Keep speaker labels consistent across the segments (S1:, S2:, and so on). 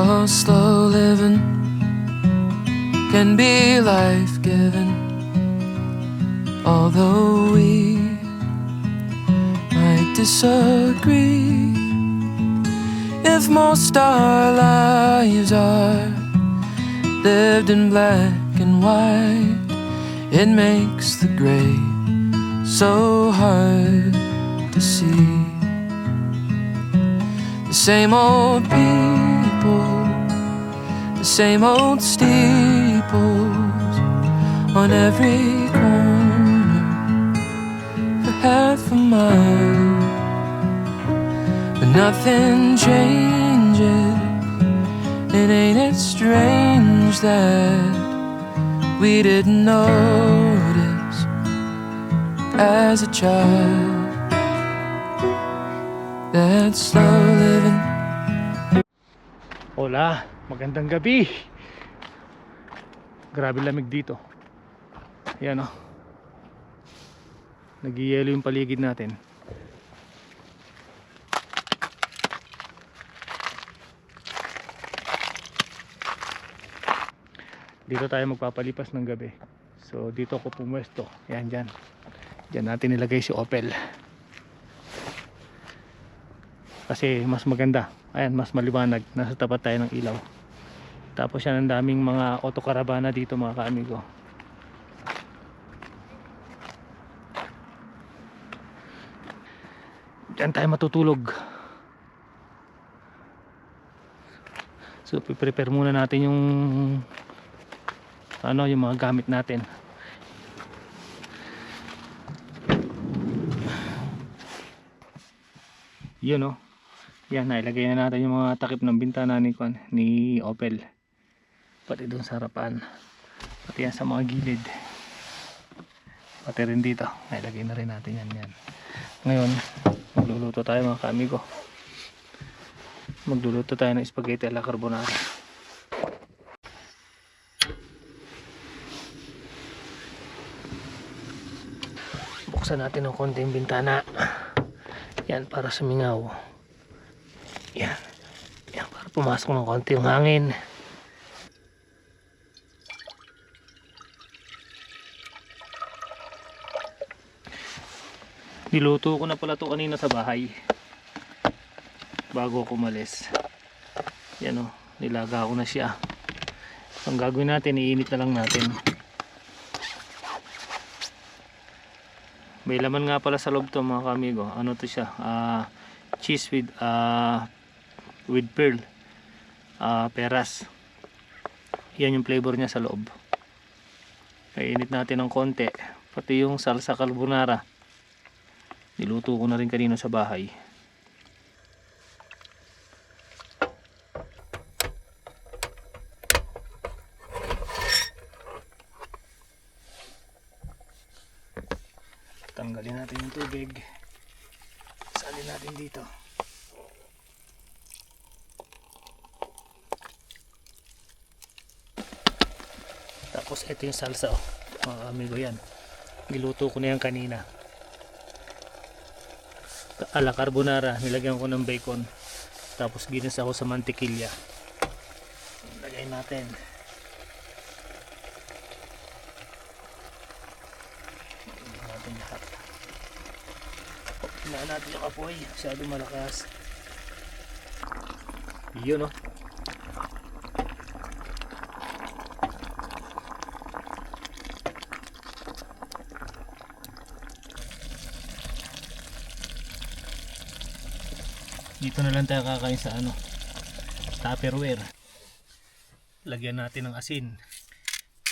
S1: how slow living can be life-giving. Although we might disagree, if most our lives are lived in black and white, it makes the gray so hard to see. The same old people, the same old steeples on every corner for half a mile. But nothing changes, and ain't it strange that we didn't notice as a child that slow living.
S2: Hola, magandang gabi. Grabe lamig dito. Ayan o, nag-yelo yung paligid natin. Dito tayo magpapalipas ng gabi. So dito ako pumwesto. Ayan, dyan. Dyan natin nilagay si Opel, kasi mas maganda. Ayan, mas maliwanag. Nasa tapat tayo ng ilaw. Tapos yan, ang daming mga autokaravana dito, mga kaamigo. Diyan tayo matutulog. So prepare muna natin yung yung mga gamit natin. Yun o. Yan, nailagay na natin yung mga takip ng bintana ni Opel. Pati dun sa harapan. Pati yan sa mga gilid. Pati rin dito. Nailagay na rin natin yan. Ngayon, magluluto tayo, mga kaamigo. Magluluto tayo ng spaghetti alla carbonara. Buksan natin ng konti yung bintana. Yan, para sumingaw. Yan, para pumasok ng konti yung hangin. Niluto ko na pala to kanina sa bahay bago ako umalis. Yan o, nilaga ko na siya. Ang gagawin natin, iinit na lang natin. May laman nga pala sa loob to, mga kamigo. Ano to siya? Cheese with pearl, peras. Yan yung flavor niya sa loob. Kainit natin ng konti. Pati yung salsa carbonara, niluto ko na rin kanina sa bahay. Tanggalin natin yung tubig. Salin natin dito. Tapos ito yung salsa, mga amigo. Yan, niluto ko na yan kanina. Alla carbonara, nilagyan ko ng bacon. Tapos ginisa ko sa mantikilya. Lagay natin. Hinaan natin yung apoy, masyado malakas. Yun o. Dito na lang tayo kakain sa Tupperware. Lagyan natin ng asin.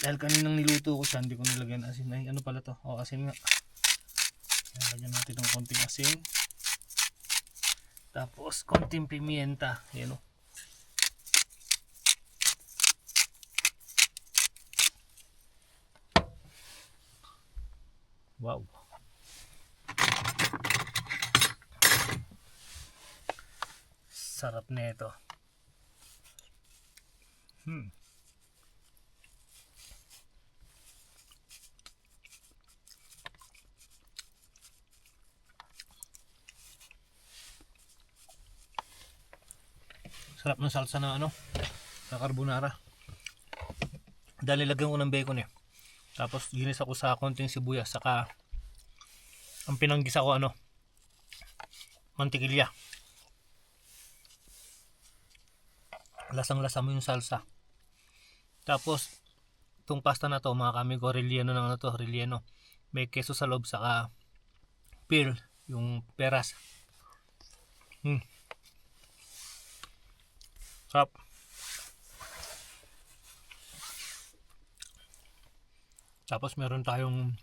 S2: Dahil kaninang niluto ko siya, hindi ko nilagyan ng asin. Ay, ano pala to? O, asin nga. Lagyan natin ng konting asin. Tapos konting pimienta. Yan o. Wow. Sarap na ito. Sarap ng salsa na ano, na carbonara. Dahil nilagyan ko ng bacon eh. Tapos ginisa ko sa konting sibuyas, saka ang pinanggisa ko ano, mantikilya. Lasang-lasa mo yung salsa. Tapos itong pasta na to mga kamigo, relleno ng ano to, relleno. May keso sa loob, saka pearl, yung peras. Sarap. Tapos meron tayong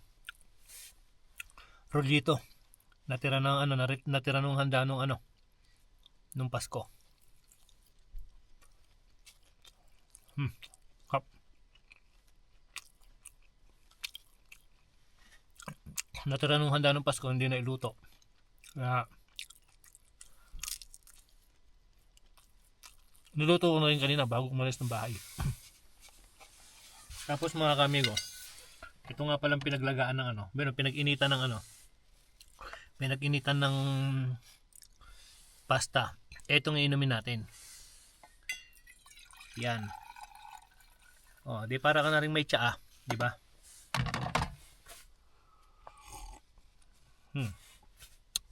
S2: rollito. Natira ng ano, natira nung handa nung ano, nung Pasko. Sarap. Natira nung handa nung Pasko, hindi na iluto. Kaya niluto ko na rin kanina bago umalis ng bahay. Tapos mga kamigo, ito nga palang pinaglagaan ng ano, pinag-initan ng ano, pinag-initan ng pasta. Ito nga inumin natin. Yan. Oh, di para ka na rin may tsaa, di ba?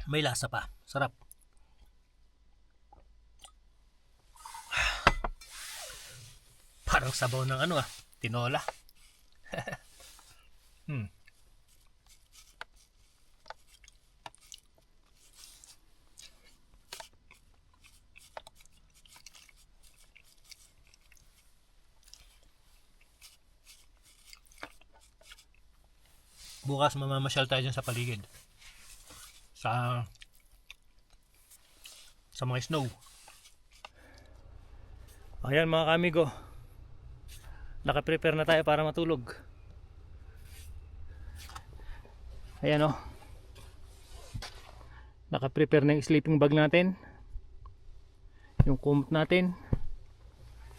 S2: May lasa pa. Sarap. Parang sabaw ng ano tinola. Bukas mamamasyal tayo dyan sa paligid. Sa mga snow. Ayan mga kamigo, naka-prepare na tayo para matulog. Ayan naka-prepare na yung sleeping bag natin, yung kumot natin,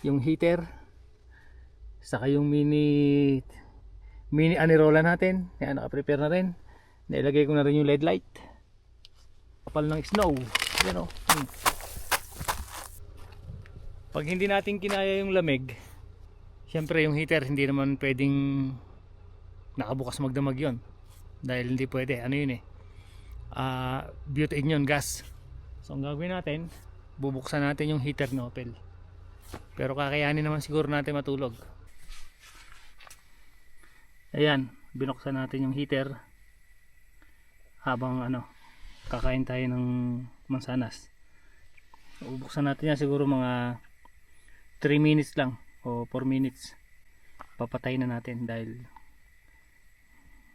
S2: yung heater, saka yung mini anirola natin. Ayan, naka-prepare na rin. Nailagay ko na rin yung LED light. Kapal ng snow. Ayan Pag hindi natin kinaya yung lamig, syempre yung heater hindi naman pwedeng nakabukas magdamag yon, dahil hindi pwede, ano yun butane yun, gas. So ang gagawin natin, bubuksan natin yung heater na Opel, pero kakayanin naman siguro natin matulog. Ayan, binuksan natin yung heater habang kakain tayo ng mansanas. Bubuksan natin yan siguro mga 3 minutes lang o 4 minutes. Papatay na natin dahil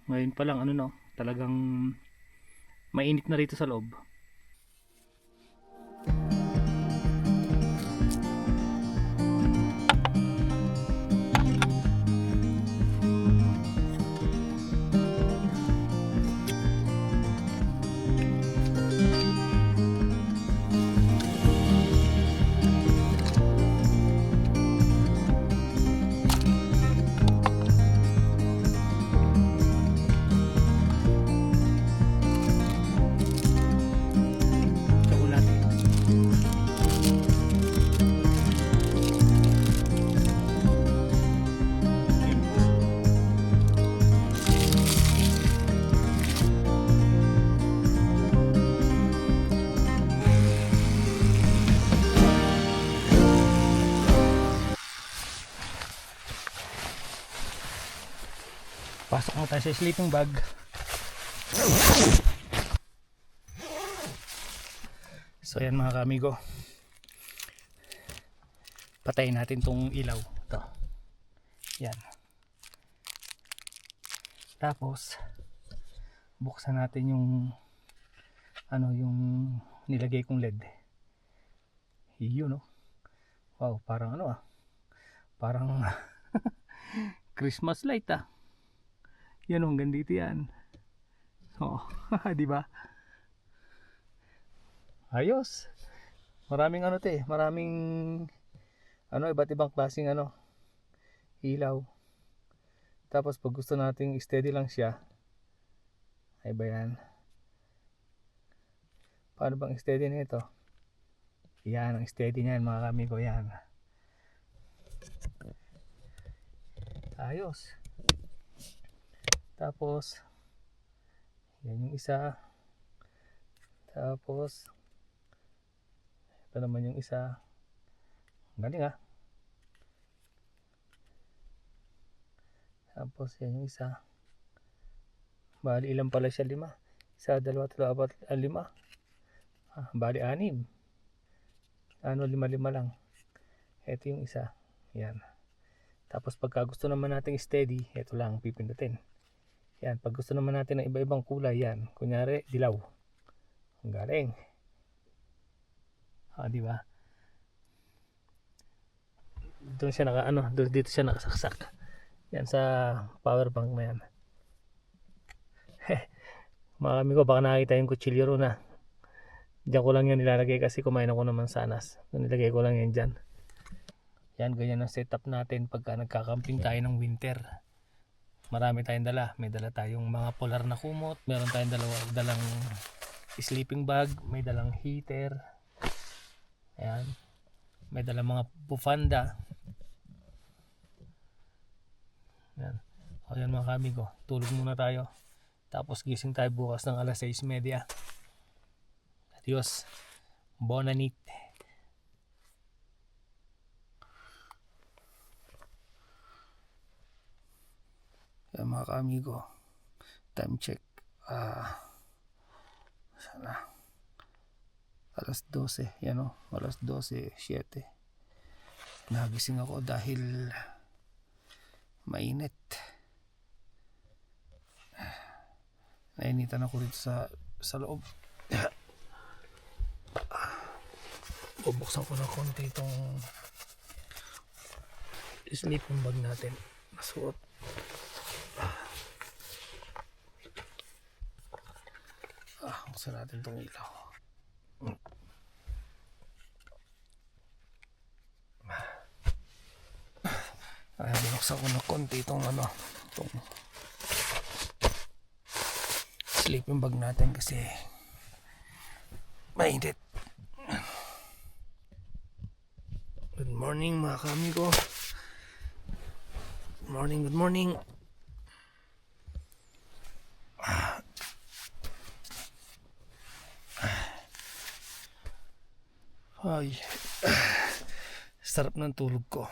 S2: ngayon pa lang talagang mainit na rito sa loob. Pasok na tayo sa sleeping bag. So yan mga kamigo, patayin natin tong ilaw ito. Yan. Tapos buksan natin yung yung nilagay kong LED. Yun wow, parang parang Christmas light yan hanggang dito yan. Di ba? Ayos. Maraming maraming iba't ibang klaseng ilaw. Tapos pag gusto nating steady lang siya, ay ba yan? Paano bang steady nito? Yan ang steady niyan mga kamigo, yan. Ayos. Tapos yan yung isa. Tapos ito naman yung isa. Galing ah. Tapos yan yung isa. Bali ilan pala siya? 5. 1, 2, 3, 4, 5. Bali 6. Ano 5 lang. Ito yung isa. Yan. Tapos pagka gusto naman nating steady, ito lang pipindutin. Yan. Pag gusto naman natin ng iba-ibang kulay, yan. Kunyari dilaw. Ang galing. Di ba? Doon siya dito siya nakasaksak. Yan sa power bank na yan. Mga kamigo, baka nakita yung kutsilyo ron na. Diyan ko lang yan nilalagay kasi kumain ako naman sanas. Nilagay ko lang yan dyan. Yan, ganyan ang setup natin pagka nagkakamping tayo ng winter. Marami tayong dala. May dala tayong mga polar na kumot. Meron tayong dalang sleeping bag. May dalang heater. Ayan. May dalang mga bufanda. Yan. O yan mga kamigo. Tulog muna tayo. Tapos gising tayo bukas ng alas 6:30. Adios. Bonanit. Yan mga kaamigo. Time check. Sana. Alas 12. Yan o. Alas 12:07. Nagising ako dahil mainit. Nainitan ako rito sa loob. Bubuksan ko na konti itong sleeping bag natin. Nasuot. Buksan natin itong ilaw. Binuksan ko na konti itong itong sleeping bag natin kasi mainit. Good morning mga kamigo. Good morning, good morning. Ay, sarap ng tulog ko.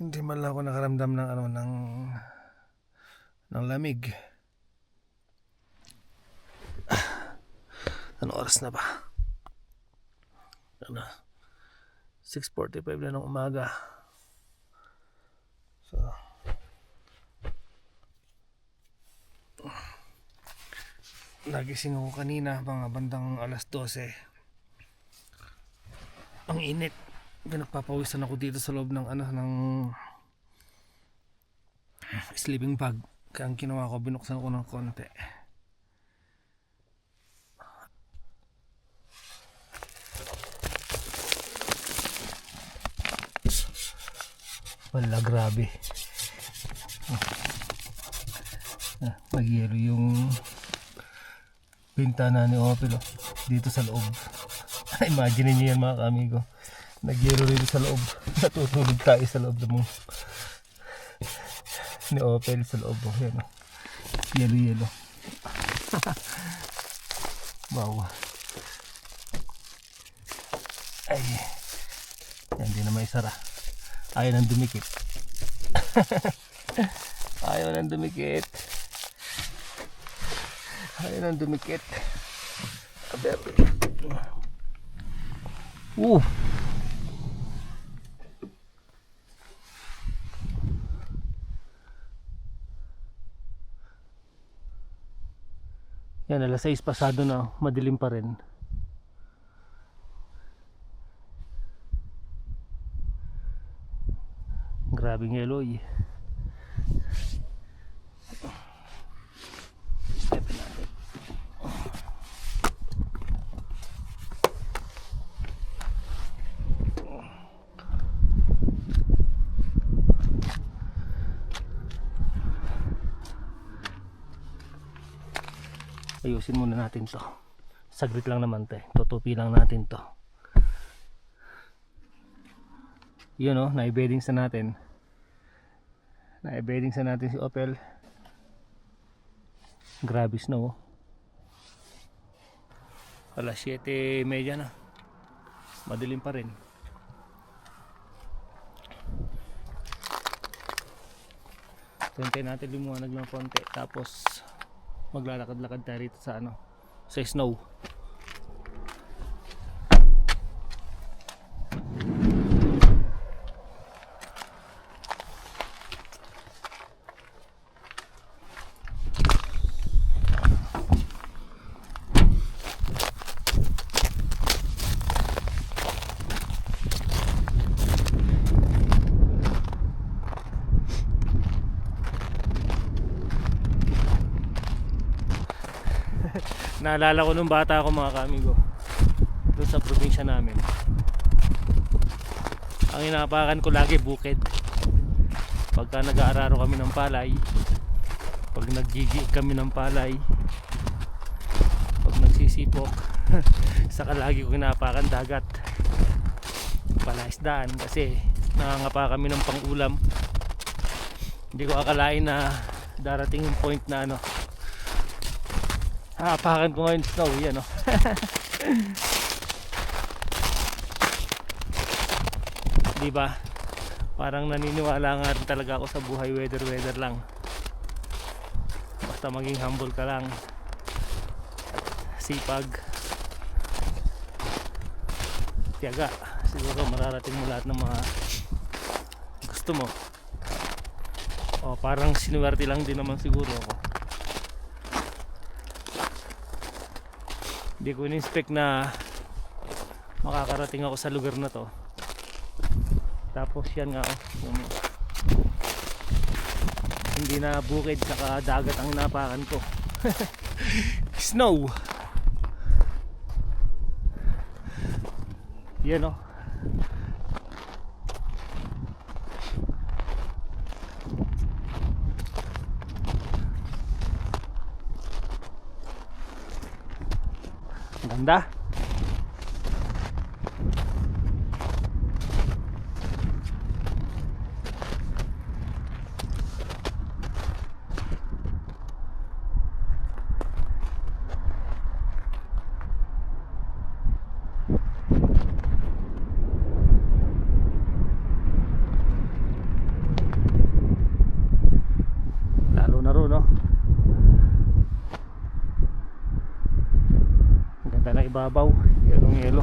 S2: Hindi man lang ako nakaramdam ng ng lamig. Ano oras na ba? 6:45 na ng umaga. So nagising ako kanina mga bandang alas 12. Ang init. Pinagpapawisan ako dito sa loob ng ng sleeping bag. Kaya ang ginawa ko, binuksan ko ng konti. Wala, grabe. Nagyelo yung bintana ni Opel dito sa loob. Imagine niyo yan mga kamigo. Nagyelo rin sa loob. Natutulog tayo sa loob ng ni Opel sa loob. Yan, yelo. Wow. Ay. Yan, di na may sara. Ayaw nang dumikit. Ayaw nang dumikit. Ayaw nang dumikit. Aber. Yan, alas 6 pasado na, madilim pa rin. Grabing yelo eh. Stepin natin. Ayusin muna natin to. Saglit lang naman to, tutupi lang natin to. Yun o, na-beddings na natin. Na-beddings na natin si Opel. Grabe snow. Alas 7:30 na. Madilim pa rin. Hintay natin limuanag ng konti. Tapos maglalakad-lakad tayo rito sa sa snow. Naalala ko nung bata ako mga kamigo, doon sa probinsya namin, ang inapakan ko lagi bukid. Pagka nag-aararo kami ng palay, pag naggigi kami ng palay, pag nagsisipok saka lagi ko inapakan dagat, palaisdaan, kasi nangangapa kami ng pangulam. Hindi ko akalain na darating yung point na apakan ko ngayon snow, yan o. Diba? Parang naniniwala nga rin talaga ako sa buhay, weather lang. Basta maging humble ka lang, sipag, tiyaga, siguro mararating mo lahat ng mga gusto mo. O parang sinuwerte lang din naman siguro ako. Hindi ko in-expect na makakarating ako sa lugar na to. Tapos yan nga hindi na bukid saka dagat ang napakan ko. Snow. Yan o. Ganda. Lalo na ro, no? Ganda na ibabaw, yelong yelo.